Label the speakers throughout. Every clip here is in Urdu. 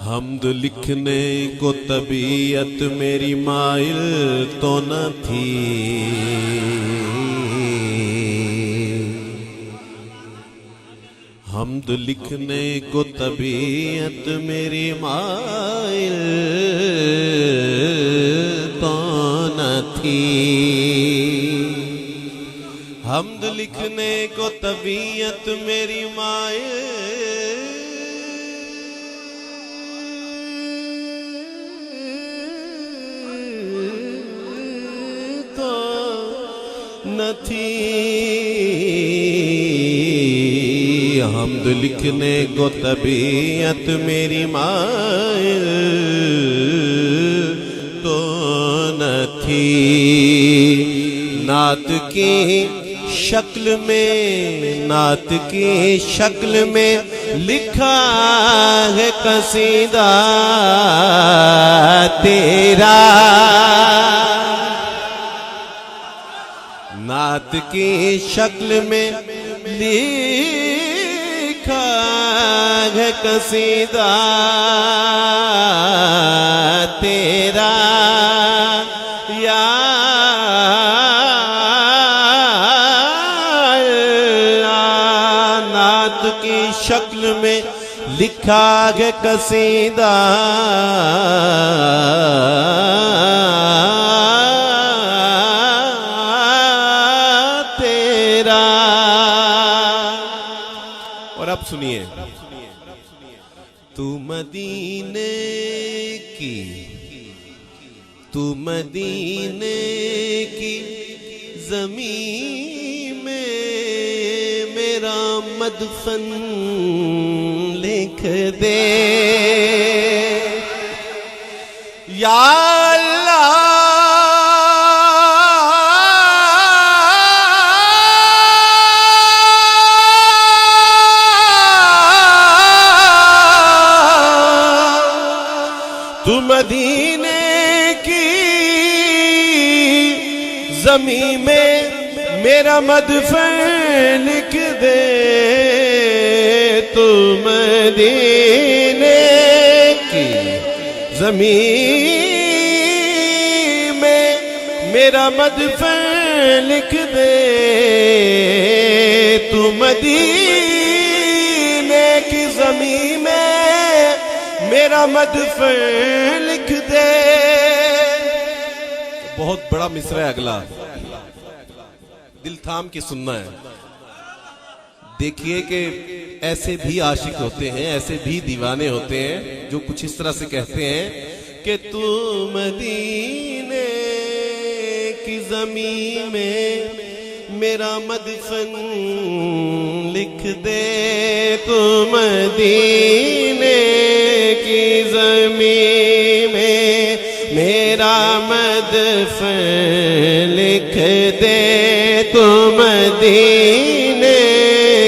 Speaker 1: حمد لکھنے کو طبیعت میری مائل تو نہ تھی، حمد لکھنے کو طبیعت میری مائل تو نہ تھی، حمد لکھنے کو طبیعت میری مائل نہ تھی، حمد لکھنے کو طبیعت میری مائل تو نہ تھی، نعت کی شکل میں، نعت کی شکل میں لکھا ہے قصیدہ تیرا، نعت کی شکل میں لکھا ہے قصیدہ تیرا، یا اللہ، نعت کی شکل میں لکھا ہے قصیدہ اب سنیے، تو مدینے کی، تو مدینے کی زمین میں میرا مدفن لکھ دے یا اللہ، تو مدینے کی زمین میں میرا مدفن لکھ دے، تو مدینے کی زمین میں میرا مدفن لکھ دے، تو مدینے کی زمین میں میرا مدفن لکھ دے۔ بہت بڑا مصرع ہے اگلا، دل تھام کے سننا ہے۔ دیکھیے کہ ایسے بھی عاشق ہوتے ہیں، ایسے بھی دیوانے ہوتے ہیں جو کچھ اس طرح سے کہتے ہیں کہ تو مدینے کی زمین میں میرا مدفن لکھ دے، تو مدینے کی زمین میں میرا مدفن لکھ دے، تو مدینے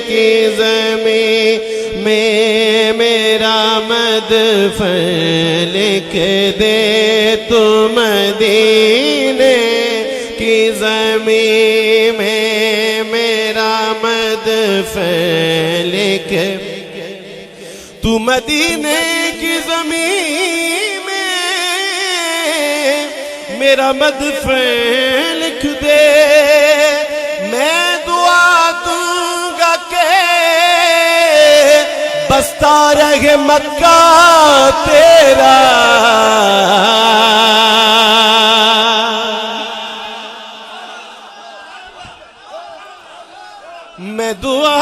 Speaker 1: کی زمین میں میرا مدفن لکھ دے، تو مدینے کی زمین میں میرا مدفن لکھ، تو مدینے کی زمین میں میرا مدفع لکھ دے، میں دعا دوں گا کہ بستا رہے مکہ تیرا، میں دعا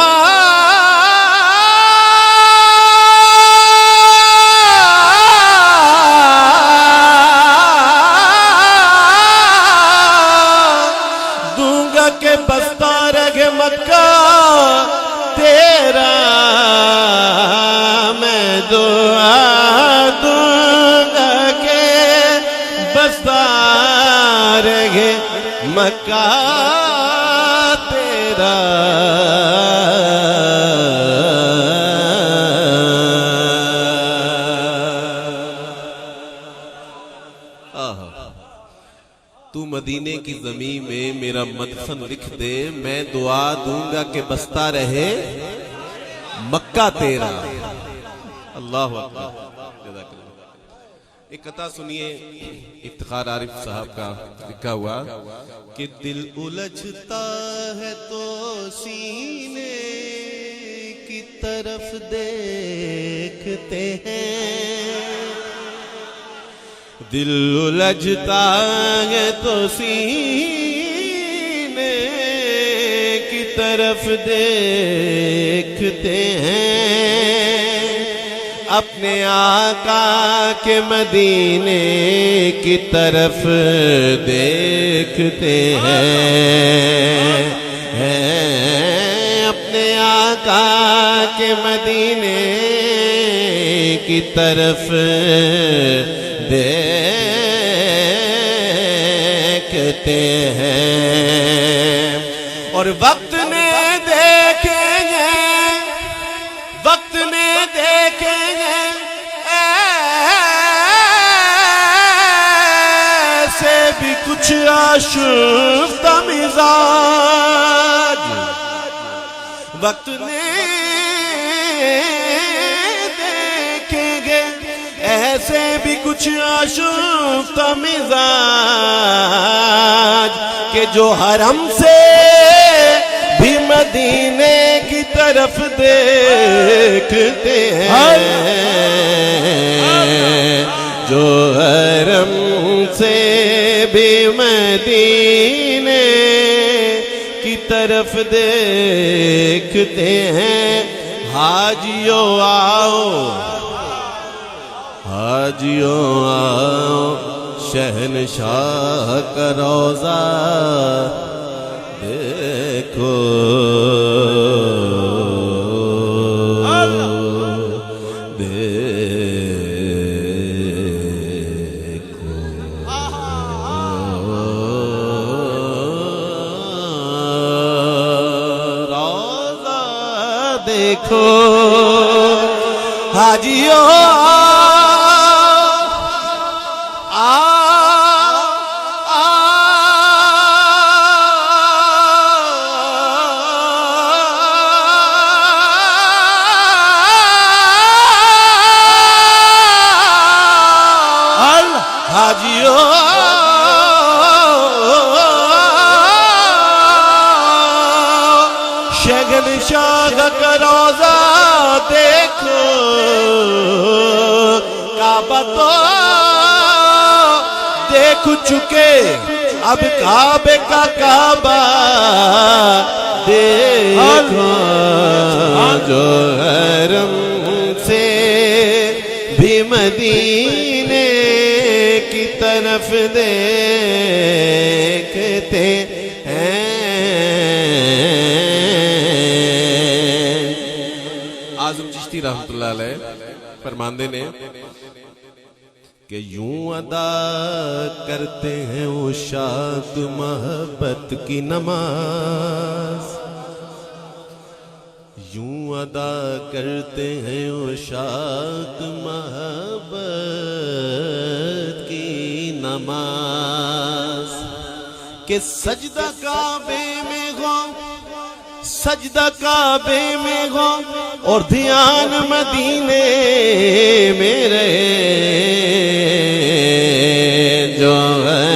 Speaker 1: دوں گا کہ بستا رہے مکہ تیرا، میں دعا دوں گا کہ بستا رہے مکہ تیرا۔ تو مدینے کی زمین میں میرا مدفن لکھ دے، میں دعا دوں گا کہ بستا رہے مکہ تیرا۔ اللہ اکبر۔ ایک قطعہ سنیے افتخار عارف صاحب کا لکھا ہوا کہ دل الجھتا ہے تو سینے کی طرف دیکھتے ہیں، دل الجھتا ہے تو سینے کی طرف دیکھتے ہیں، اپنے آقا کے مدینے کی طرف دیکھتے ہیں، اپنے آقا کے مدینے کی طرف دیکھتے ہیں، اور وقت نے دیکھیں گے، وقت نے دیکھیں گے ایسے بھی کچھ آشفتہ مزاج، وقت نے دیکھیں گے ایسے بھی کچھ آشفتہ مزاج کہ جو حرم سے بھی مدینے کی طرف دیکھتے ہیں، جو حرم سے بھی مدینے کی طرف دیکھتے ہیں۔ حاجیوں آؤ، حاجیوں آؤ، شہنشاہ کا روضہ دیکھو، روضہ دیکھو، حاجیوں شہنشاہ کا روضہ دیکھو، کعبہ تو دیکھ چکے، اب کعبے کا کعبہ دیکھو، جو حرم سے بھی مدینے کی طرف دیکھتے ہیں۔ اعظم چشتی رحمت اللہ علیہ فرماندے نے کہ یوں ادا کرتے ہیں عشاق محبت کی نماز، یوں ادا کرتے ہیں عشاق محبت کی نماز، کہ سجدہ کعبے میں ہو، سجدہ کعبے میں ہو اور دھیان مدینے میں رہے، جو ہے